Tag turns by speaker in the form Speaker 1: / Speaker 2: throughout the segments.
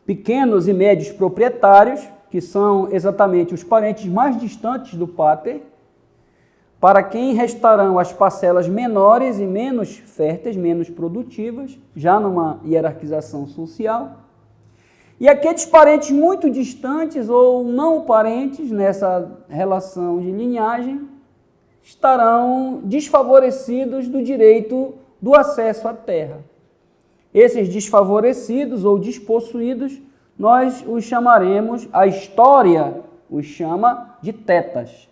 Speaker 1: pequenos e médios proprietários, que são exatamente os parentes mais distantes do pater, para quem restarão as parcelas menores e menos férteis, menos produtivas, já numa hierarquização social. E aqueles parentes muito distantes ou não parentes nessa relação de linhagem estarão desfavorecidos do direito do acesso à terra. Esses desfavorecidos ou despossuídos, nós os chamaremos, a história os chama de tetas,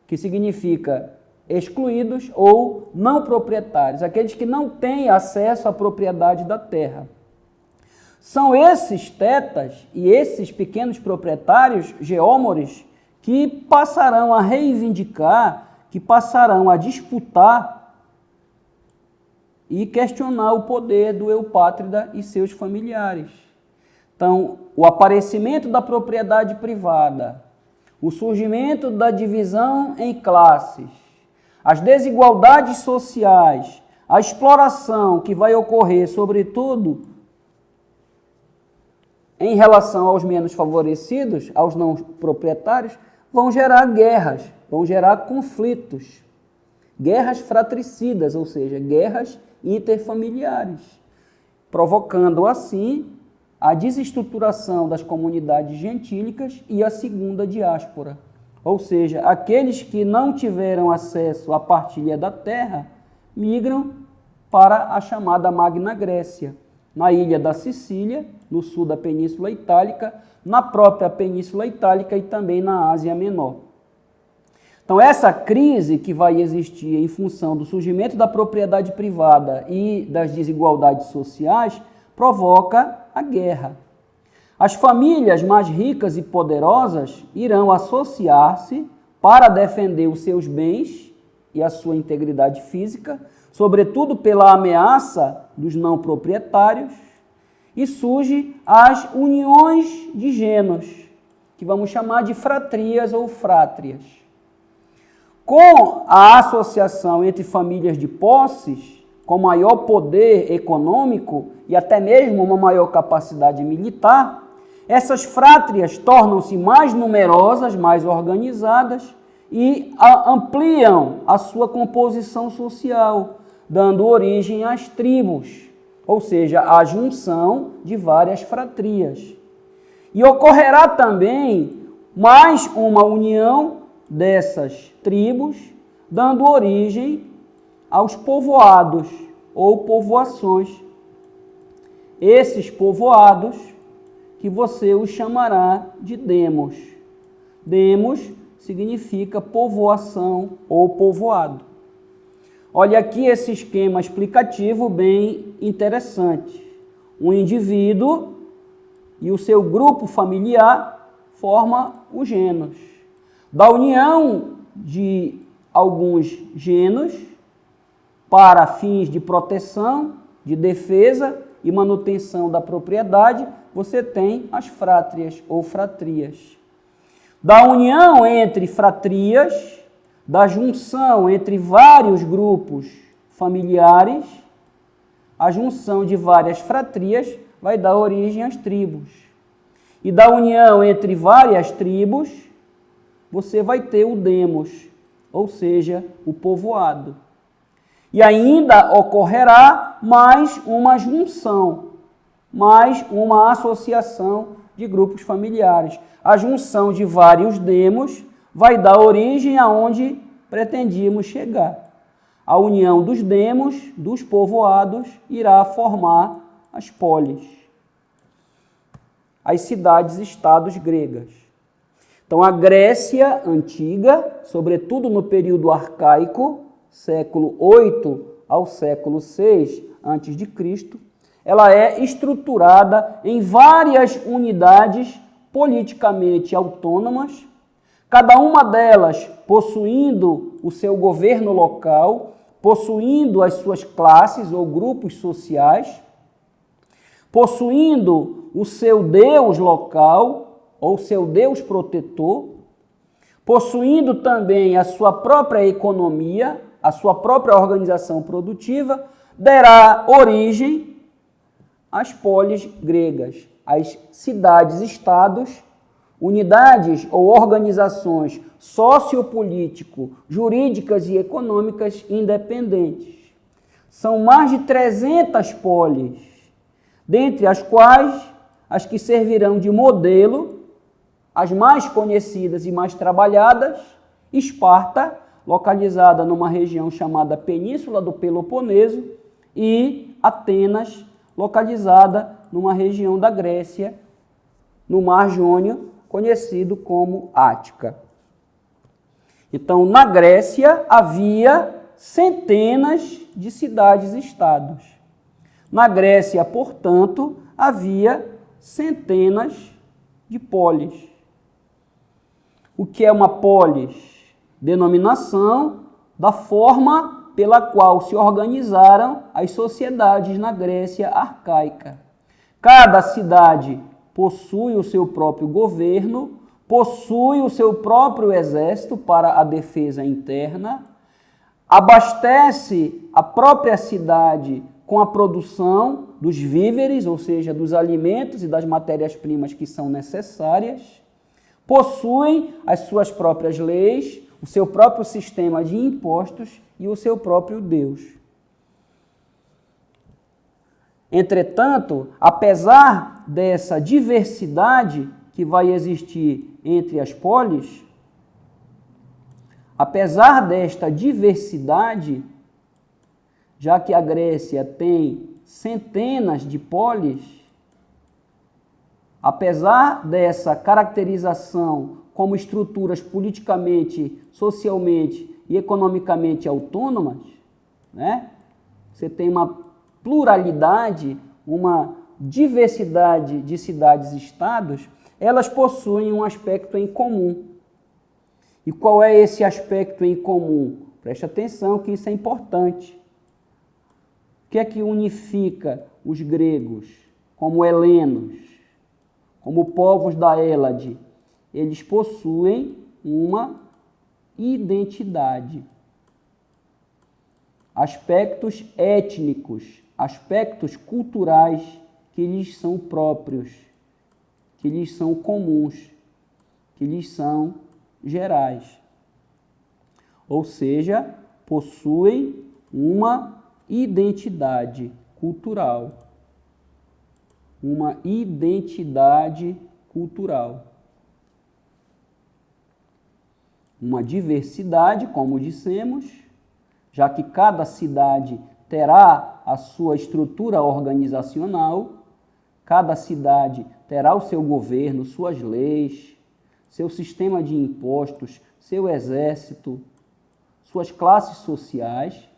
Speaker 1: que significa excluídos ou não proprietários, aqueles que não têm acesso à propriedade da terra. São esses tetas e esses pequenos proprietários, geômores, que passarão a reivindicar, que passarão a disputar e questionar o poder do eupátrida e seus familiares. Então, o aparecimento da propriedade privada, o surgimento da divisão em classes, as desigualdades sociais, a exploração que vai ocorrer, sobretudo, em relação aos menos favorecidos, aos não proprietários, vão gerar guerras, vão gerar conflitos, guerras fratricidas, ou seja, guerras interfamiliares, provocando assim a desestruturação das comunidades gentílicas e a segunda diáspora. Ou seja, aqueles que não tiveram acesso à partilha da terra migram para a chamada Magna Grécia, na ilha da Sicília, no sul da Península Itálica, na própria Península Itálica e também na Ásia Menor. Então, essa crise que vai existir em função do surgimento da propriedade privada e das desigualdades sociais provoca a guerra. As famílias mais ricas e poderosas irão associar-se para defender os seus bens e a sua integridade física, sobretudo pela ameaça dos não proprietários, e surgem as uniões de gêneros, que vamos chamar de fratrias ou frátrias. Com a associação entre famílias de posses, com maior poder econômico e até mesmo uma maior capacidade militar, essas frátrias tornam-se mais numerosas, mais organizadas e ampliam a sua composição social, dando origem às tribos, ou seja, à junção de várias fratrias. E ocorrerá também mais uma união dessas tribos, dando origem aos povoados ou povoações. Esses povoados que você os chamará de demos. Demos significa povoação ou povoado. Olha aqui esse esquema explicativo bem interessante. Um indivíduo e o seu grupo familiar formam os gêneros. Da união de alguns gêneros para fins de proteção, de defesa e manutenção da propriedade, você tem as frátrias ou fratrias. Da união entre fratrias, da junção entre vários grupos familiares, a junção de várias fratrias vai dar origem às tribos. E da união entre várias tribos, você vai ter o demos, ou seja, o povoado. E ainda ocorrerá mais uma junção, mais uma associação de grupos familiares. A junção de vários demos vai dar origem aonde pretendíamos chegar. A união dos demos, dos povoados, irá formar as polis, as cidades-estados gregas. Então, a Grécia antiga, sobretudo no período arcaico, século 8 ao século 6 a.C., ela é estruturada em várias unidades politicamente autônomas, cada uma delas possuindo o seu governo local, possuindo as suas classes ou grupos sociais, possuindo o seu deus local ou seu deus protetor, possuindo também a sua própria economia, a sua própria organização produtiva, dará origem às polis gregas, as cidades-estados, unidades ou organizações sociopolítico, jurídicas e econômicas independentes. São mais de 300 polis, dentre as quais as que servirão de modelo, as mais conhecidas e mais trabalhadas, Esparta, localizada numa região chamada Península do Peloponeso, e Atenas, localizada numa região da Grécia, no Mar Jônio, conhecido como Ática. Então, na Grécia havia centenas de cidades-estados. Na Grécia, portanto, havia centenas de polis. O que é uma polis? Denominação da forma pela qual se organizaram as sociedades na Grécia arcaica. Cada cidade possui o seu próprio governo, possui o seu próprio exército para a defesa interna, abastece a própria cidade com a produção dos víveres, ou seja, dos alimentos e das matérias-primas que são necessárias, possuem as suas próprias leis, o seu próprio sistema de impostos e o seu próprio Deus. Entretanto, apesar dessa diversidade que vai existir entre as polis, apesar desta diversidade, já que a Grécia tem centenas de polis, apesar dessa caracterização como estruturas politicamente, socialmente e economicamente autônomas, né? Você tem uma pluralidade, uma diversidade de cidades-estados, elas possuem um aspecto em comum. E qual é esse aspecto em comum? Preste atenção que isso é importante. O que é que unifica os gregos como helenos, como povos da Hélade? Eles possuem uma identidade. Aspectos étnicos, aspectos culturais que lhes são próprios, que lhes são comuns, que lhes são gerais. Ou seja, possuem uma identidade cultural. Uma identidade cultural. Uma diversidade, como dissemos, já que cada cidade terá a sua estrutura organizacional, cada cidade terá o seu governo, suas leis, seu sistema de impostos, seu exército, suas classes sociais,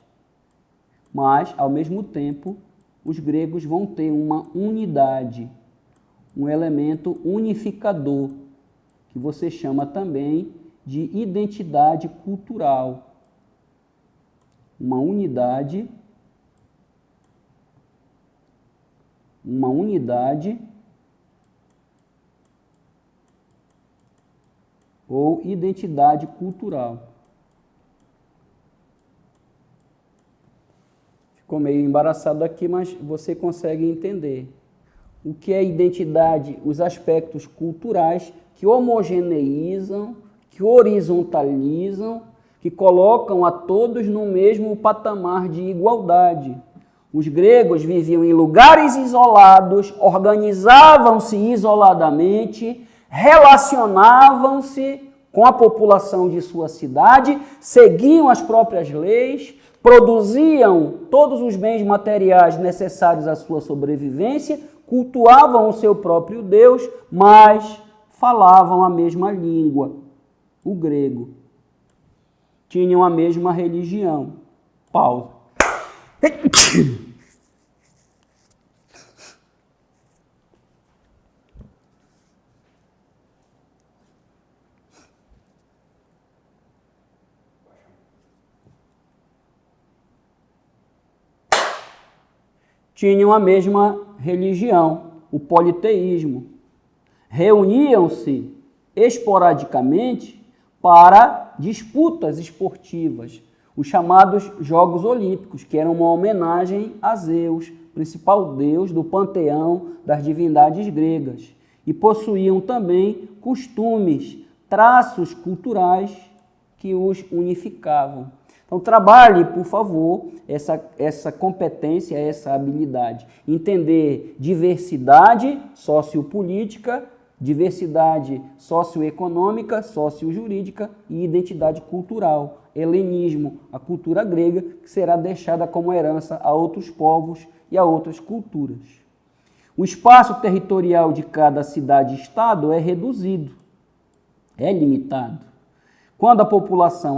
Speaker 1: mas, ao mesmo tempo, os gregos vão ter uma unidade, um elemento unificador, que você chama também de identidade cultural. Uma unidade ou identidade cultural. Ficou meio embaraçado aqui, mas você consegue entender. O que é identidade? Os aspectos culturais que homogeneizam, que horizontalizam, que colocam a todos no mesmo patamar de igualdade. Os gregos viviam em lugares isolados, organizavam-se isoladamente, relacionavam-se com a população de sua cidade, seguiam as próprias leis, produziam todos os bens materiais necessários à sua sobrevivência, cultuavam o seu próprio Deus, mas falavam a mesma língua, o grego. Tinham a mesma religião. Pausa. Tinham a mesma religião, o politeísmo. Reuniam-se esporadicamente para disputas esportivas, os chamados Jogos Olímpicos, que eram uma homenagem a Zeus, principal deus do panteão das divindades gregas. E possuíam também costumes, traços culturais que os unificavam. Então, trabalhe, por favor, essa competência, essa habilidade. Entender diversidade sociopolítica, diversidade socioeconômica, sociojurídica e identidade cultural. Helenismo, a cultura grega, que será deixada como herança a outros povos e a outras culturas. O espaço territorial de cada cidade-estado é reduzido, é limitado. Quando a população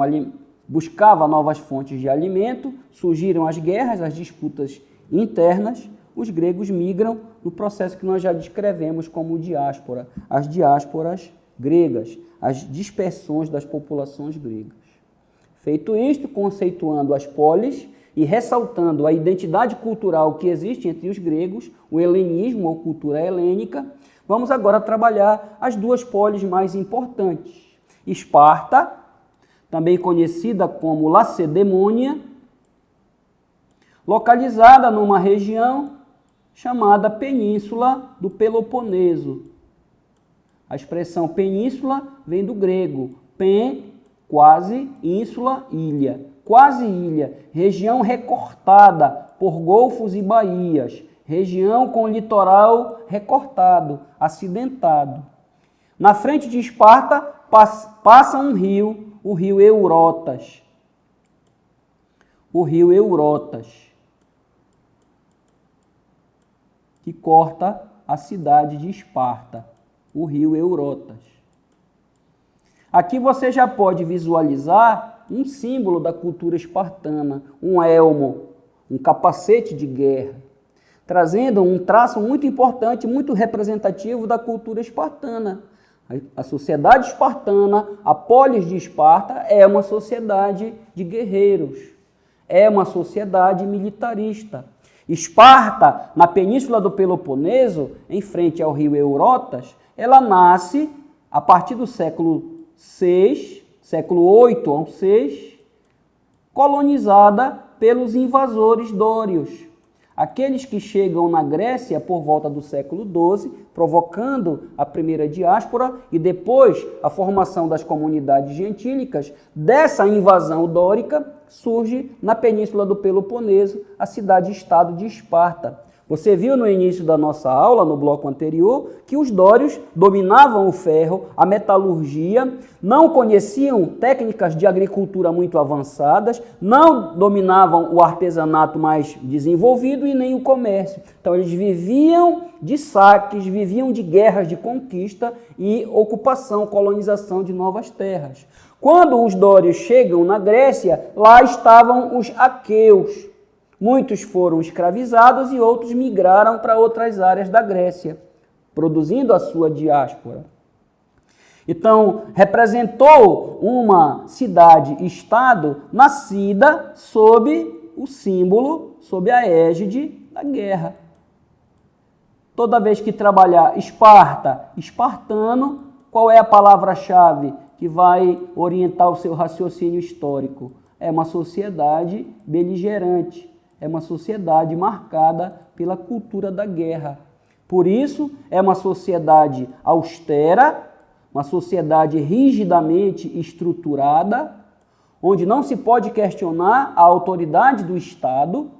Speaker 1: buscava novas fontes de alimento, surgiram as guerras, as disputas internas, os gregos migram no processo que nós já descrevemos como diáspora, as diásporas gregas, as dispersões das populações gregas. Feito isto, conceituando as polis e ressaltando a identidade cultural que existe entre os gregos, o helenismo ou cultura helênica, vamos agora trabalhar as duas polis mais importantes. Esparta, também conhecida como Lacedemônia, localizada numa região chamada Península do Peloponeso. A expressão península vem do grego pen, quase, ínsula, ilha. Quase ilha, região recortada por golfos e baías, região com litoral recortado, acidentado. Na frente de Esparta passa um rio, o rio Eurotas. O rio Eurotas, que corta a cidade de Esparta, o rio Eurotas. Aqui você já pode visualizar um símbolo da cultura espartana, um elmo, um capacete de guerra, trazendo um traço muito importante, muito representativo da cultura espartana. A sociedade espartana, a polis de Esparta, é uma sociedade de guerreiros, é uma sociedade militarista. Esparta, na península do Peloponeso, em frente ao rio Eurotas, ela nasce a partir do século VI, século 8 ao 6, colonizada pelos invasores dórios. Aqueles que chegam na Grécia por volta do século XII, provocando a primeira diáspora e depois a formação das comunidades gentílicas, dessa invasão dórica surge na península do Peloponeso a cidade-estado de Esparta. Você viu no início da nossa aula, no bloco anterior, que os dórios dominavam o ferro, a metalurgia, não conheciam técnicas de agricultura muito avançadas, não dominavam o artesanato mais desenvolvido e nem o comércio. Então eles viviam de saques, viviam de guerras de conquista e ocupação, colonização de novas terras. Quando os dórios chegam na Grécia, lá estavam os aqueus. Muitos foram escravizados e outros migraram para outras áreas da Grécia, produzindo a sua diáspora. Então, representou uma cidade-estado nascida sob o símbolo, sob a égide da guerra. Toda vez que trabalhar Esparta, espartano, qual é a palavra-chave que vai orientar o seu raciocínio histórico? É uma sociedade beligerante. É uma sociedade marcada pela cultura da guerra. Por isso, é uma sociedade austera, uma sociedade rigidamente estruturada, onde não se pode questionar a autoridade do Estado,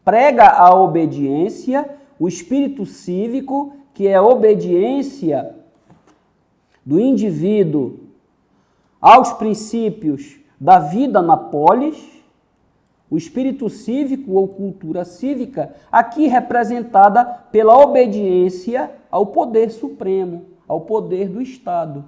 Speaker 1: prega a obediência, o espírito cívico, que é a obediência do indivíduo aos princípios da vida na polis, o espírito cívico ou cultura cívica, aqui representada pela obediência ao poder supremo, ao poder do Estado.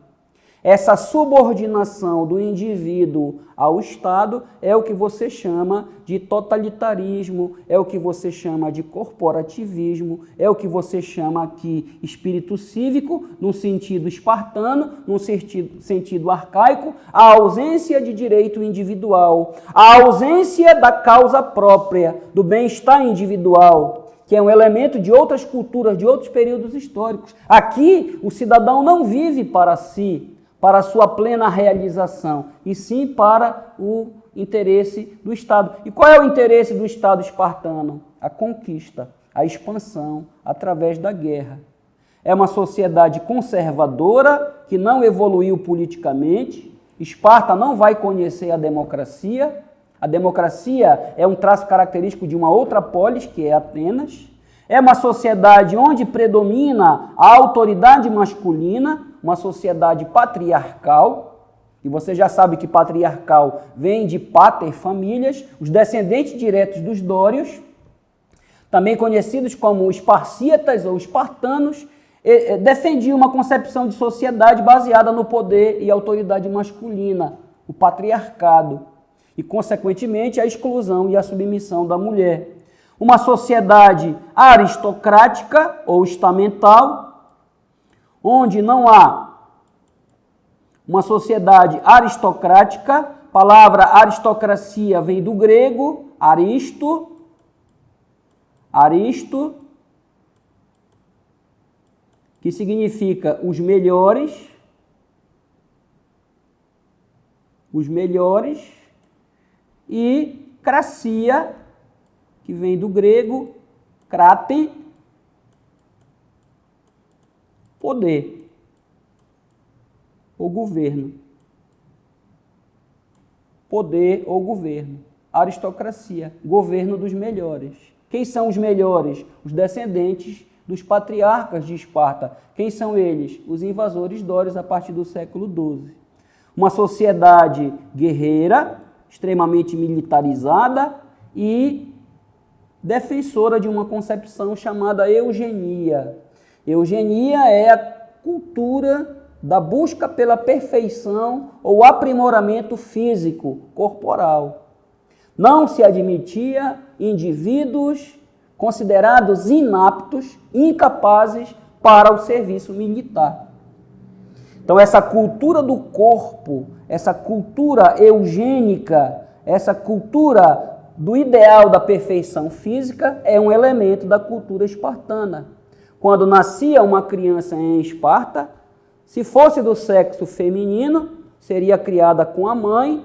Speaker 1: Essa subordinação do indivíduo ao Estado é o que você chama de totalitarismo, é o que você chama de corporativismo, é o que você chama aqui espírito cívico, no sentido espartano, no sentido arcaico, a ausência de direito individual, a ausência da causa própria, do bem-estar individual, que é um elemento de outras culturas, de outros períodos históricos. Aqui, o cidadão não vive para si, para a sua plena realização, e sim para o interesse do Estado. E qual é o interesse do Estado espartano? A conquista. a expansão através da guerra. É uma sociedade conservadora que não evoluiu politicamente. Esparta não vai conhecer a democracia. A democracia é um traço característico de uma outra polis, que é Atenas. É uma sociedade onde predomina a autoridade masculina, uma sociedade patriarcal. E você já sabe que patriarcal vem de pater famílias, os descendentes diretos dos dórios, também conhecidos como esparcíatas ou espartanos, defendiam uma concepção de sociedade baseada no poder e autoridade masculina, o patriarcado, e, consequentemente, a exclusão e a submissão da mulher. Uma sociedade aristocrática ou estamental, onde não há uma sociedade aristocrática. A palavra aristocracia vem do grego, aristo, que significa os melhores, e cracia, que vem do grego, kraten, poder, ou governo. Poder ou governo. Aristocracia, governo dos melhores. Quem são os melhores? Os descendentes dos patriarcas de Esparta. Quem são eles? Os invasores dórios a partir do século XII. Uma sociedade guerreira, extremamente militarizada e defensora de uma concepção chamada eugenia. Eugenia é a cultura da busca pela perfeição ou aprimoramento físico, corporal. Não se admitia indivíduos considerados inaptos, incapazes para o serviço militar. Então, essa cultura do corpo, essa cultura eugênica, essa cultura do ideal da perfeição física é um elemento da cultura espartana. Quando nascia uma criança em Esparta, se fosse do sexo feminino, seria criada com a mãe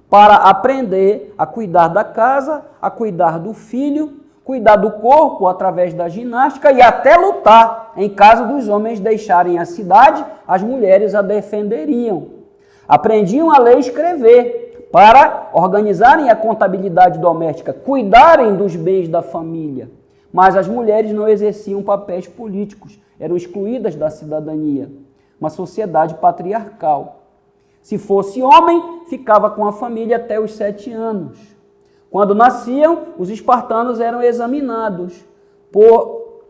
Speaker 1: para aprender a cuidar da casa, a cuidar do filho, cuidar do corpo através da ginástica e até lutar. Em caso dos homens deixarem a cidade, as mulheres a defenderiam. Aprendiam a ler e escrever para organizarem a contabilidade doméstica, cuidarem dos bens da família. Mas as mulheres não exerciam papéis políticos, eram excluídas da cidadania. Uma sociedade patriarcal. Se fosse homem, ficava com a família até os 7 anos. Quando nasciam, os espartanos eram examinados por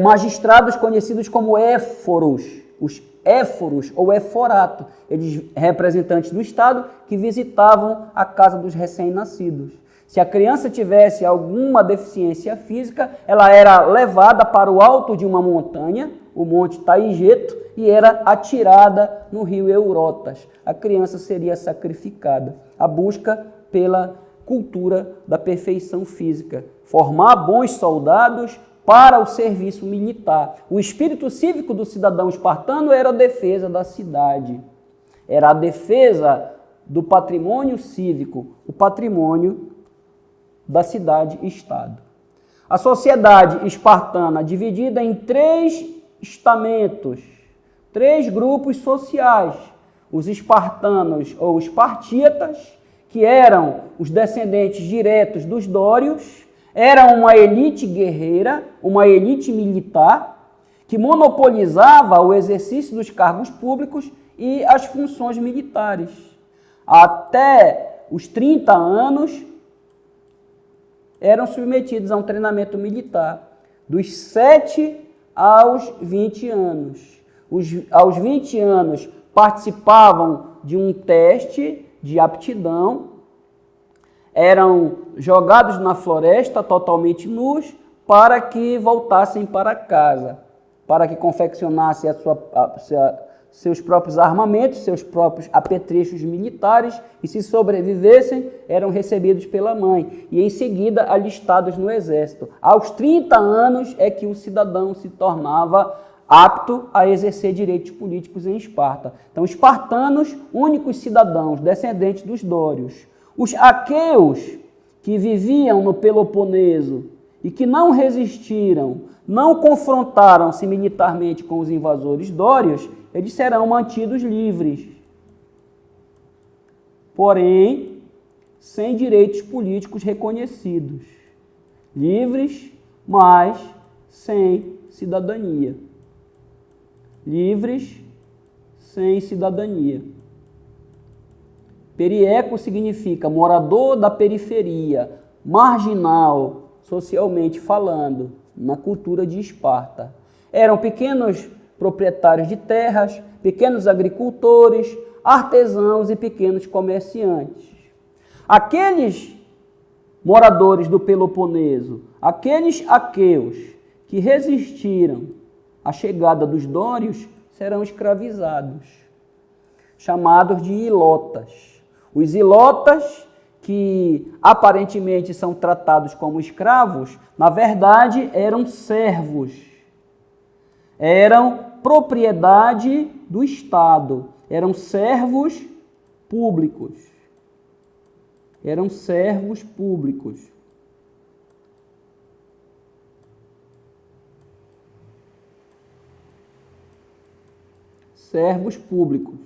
Speaker 1: magistrados conhecidos como éforos, os éforos ou éforato, eles representantes do Estado que visitavam a casa dos recém-nascidos. Se a criança tivesse alguma deficiência física, ela era levada para o alto de uma montanha, o Monte Taigeto, e era atirada no rio Eurotas. A criança seria sacrificada. A busca pela cultura da perfeição física. Formar bons soldados para o serviço militar. O espírito cívico do cidadão espartano era a defesa da cidade. Era a defesa do patrimônio cívico, o patrimônio da cidade-estado. A sociedade espartana, dividida em 3 estamentos, 3 grupos sociais. Os espartanos ou espartíatas, que eram os descendentes diretos dos dórios, era uma elite guerreira, uma elite militar, que monopolizava o exercício dos cargos públicos e as funções militares. Até os 30 anos, eram submetidos a um treinamento militar, dos 7 aos 20 anos. Aos 20 anos, participavam de um teste de aptidão, eram jogados na floresta totalmente nus para que voltassem para casa, para que confeccionassem seus próprios armamentos, seus próprios apetrechos militares e, se sobrevivessem, eram recebidos pela mãe e, em seguida, alistados no exército. Aos 30 anos é que o cidadão se tornava apto a exercer direitos políticos em Esparta. Então, espartanos, únicos cidadãos, descendentes dos dórios. Os aqueus, que viviam no Peloponeso e que não resistiram, não confrontaram-se militarmente com os invasores dórios, eles serão mantidos livres. Porém, sem direitos políticos reconhecidos. Livres, mas sem cidadania. Livres, sem cidadania. Perieco significa morador da periferia, marginal, socialmente falando, na cultura de Esparta. Eram pequenos proprietários de terras, pequenos agricultores, artesãos e pequenos comerciantes. Aqueles moradores do Peloponeso, aqueles aqueus que resistiram à chegada dos dórios, serão escravizados, chamados de ilotas. Os ilotas, que aparentemente são tratados como escravos, na verdade eram servos, eram propriedade do Estado, eram servos públicos. Eram servos públicos. Servos públicos.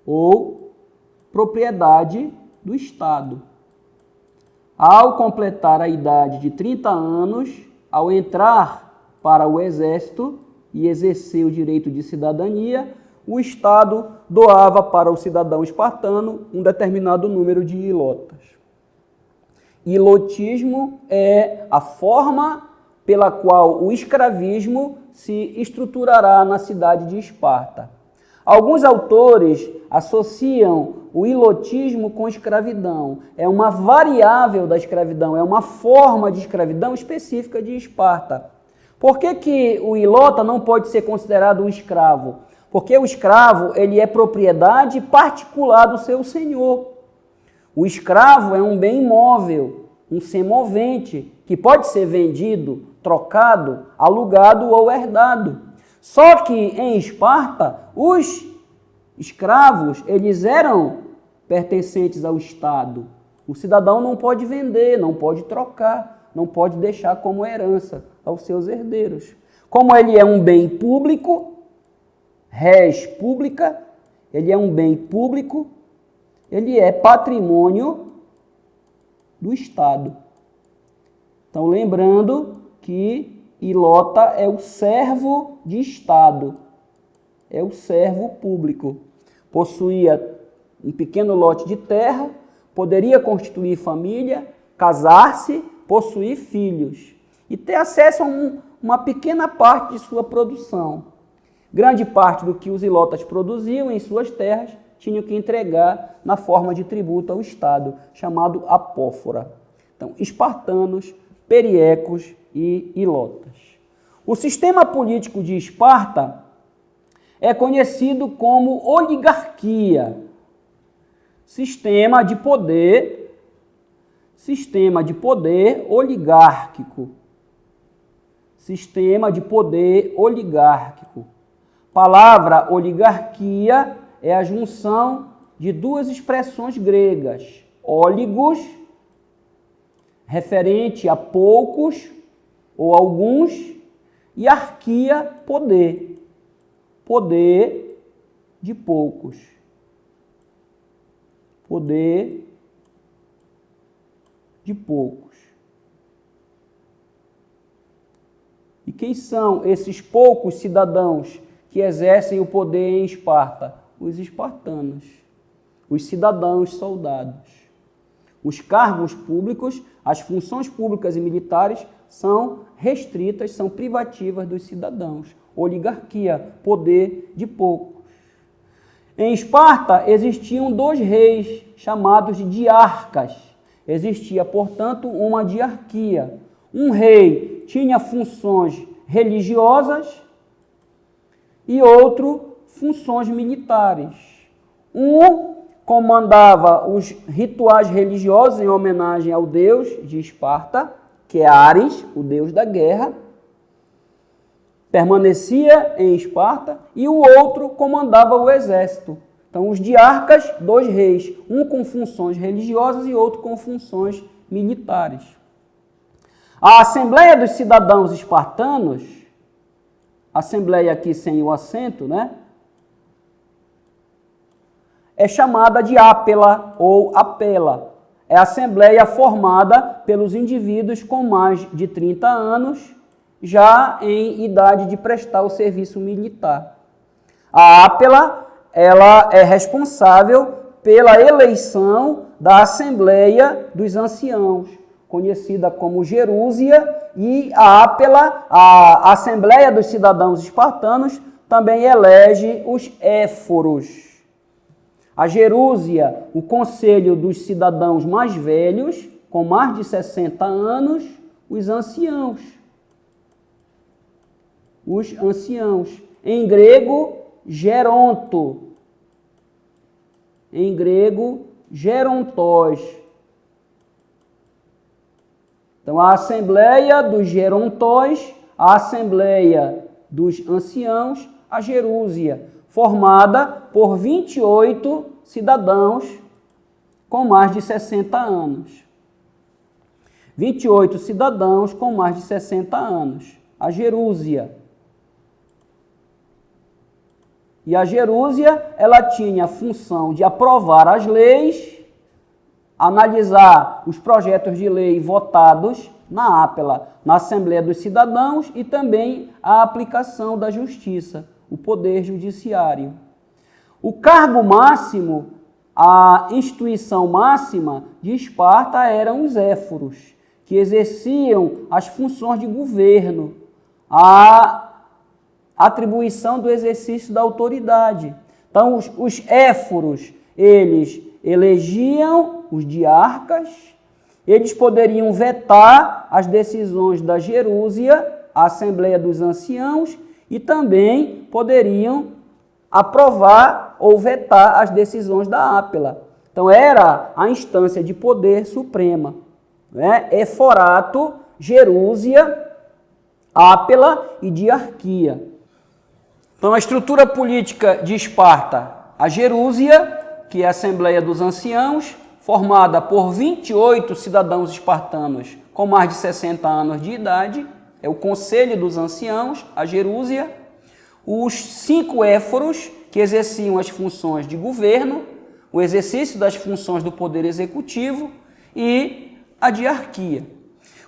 Speaker 1: Ou propriedade do Estado. Ao completar a idade de 30 anos, ao entrar para o exército e exercer o direito de cidadania, o Estado doava para o cidadão espartano um determinado número de ilotas. Ilotismo é a forma pela qual o escravismo se estruturará na cidade de Esparta. Alguns autores associam o ilotismo com escravidão. É uma variável da escravidão, é uma forma de escravidão específica de Esparta. Por que o ilota não pode ser considerado um escravo? Porque o escravo ele é propriedade particular do seu senhor. O escravo é um bem imóvel, um semovente, que pode ser vendido, trocado, alugado ou herdado. Só que em Esparta, os escravos eles eram pertencentes ao Estado. O cidadão não pode vender, não pode trocar, não pode deixar como herança aos seus herdeiros. Como ele é um bem público, res pública, ele é um bem público, ele é patrimônio do Estado. Então, lembrando que ilota é o servo de Estado, é o servo público. Possuía um pequeno lote de terra, poderia constituir família, casar-se, possuir filhos e ter acesso a uma pequena parte de sua produção. Grande parte do que os ilotas produziam em suas terras tinham que entregar na forma de tributo ao Estado, chamado apófora. Então, espartanos, periecos e ilotas. O sistema político de Esparta é conhecido como oligarquia, sistema de poder oligárquico. Sistema de poder oligárquico. Palavra oligarquia é a junção de duas expressões gregas, óligos, referente a poucos ou alguns, e arquia, poder, poder de poucos, poder de poucos. E quem são esses poucos cidadãos que exercem o poder em Esparta? Os espartanos, os cidadãos soldados. Os cargos públicos, as funções públicas e militares são restritas, são privativas dos cidadãos. Oligarquia, poder de poucos. Em Esparta existiam 2 reis chamados de diarcas. Existia, portanto, uma diarquia. Um rei tinha funções religiosas e outro funções militares. Um comandava os rituais religiosos em homenagem ao deus de Esparta, que é Ares, o deus da guerra, permanecia em Esparta, e o outro comandava o exército. Então, os diarcas, 2 reis, um com funções religiosas e outro com funções militares. A Assembleia dos Cidadãos Espartanos, Assembleia aqui sem o acento, né? É chamada de Ápela ou Apela. É a assembleia formada pelos indivíduos com mais de 30 anos, já em idade de prestar o serviço militar. A Ápela, ela é responsável pela eleição da Assembleia dos Anciãos, conhecida como Gerúsia, e a Ápela, a Assembleia dos Cidadãos Espartanos, também elege os éforos. A Gerúsia, o Conselho dos Cidadãos mais velhos, com mais de 60 anos, os anciãos. Os anciãos. Em grego, geronto. Em grego, gerontós. Então, a Assembleia dos Gerontós, a Assembleia dos Anciãos, a Gerúsia, formada por 28 cidadãos com mais de 60 anos. 28 cidadãos com mais de 60 anos. A Gerúsia. E a Gerúsia, ela tinha a função de aprovar as leis, analisar os projetos de lei votados na Ápela, na Assembleia dos Cidadãos, e também a aplicação da justiça, o poder judiciário. O cargo máximo, a instituição máxima de Esparta eram os éforos, que exerciam as funções de governo, a atribuição do exercício da autoridade. Então, os éforos, eles elegiam os diarcas, eles poderiam vetar as decisões da Gerúsia, a Assembleia dos Anciãos, e também poderiam aprovar ou vetar as decisões da Ápela. Então, era a instância de poder suprema, né? Éforato, Gerúsia, Ápela e diarquia. Então, a estrutura política de Esparta, a Gerúsia, que é a Assembleia dos Anciãos, formada por 28 cidadãos espartanos com mais de 60 anos de idade, é o Conselho dos Anciãos, a Gerúsia, os 5 éforos, que exerciam as funções de governo, o exercício das funções do poder executivo e a diarquia.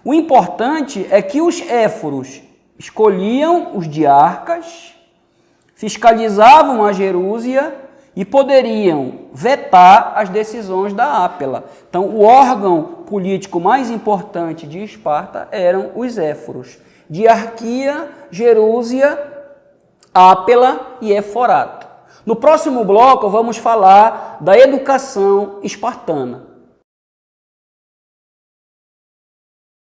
Speaker 1: O importante é que os éforos escolhiam os diarcas, fiscalizavam a Gerúsia e poderiam vetar as decisões da Ápela. Então, o órgão político mais importante de Esparta eram os éforos. Diarquia, Gerúsia, Ápela e Éforato. No próximo bloco, vamos falar da educação espartana.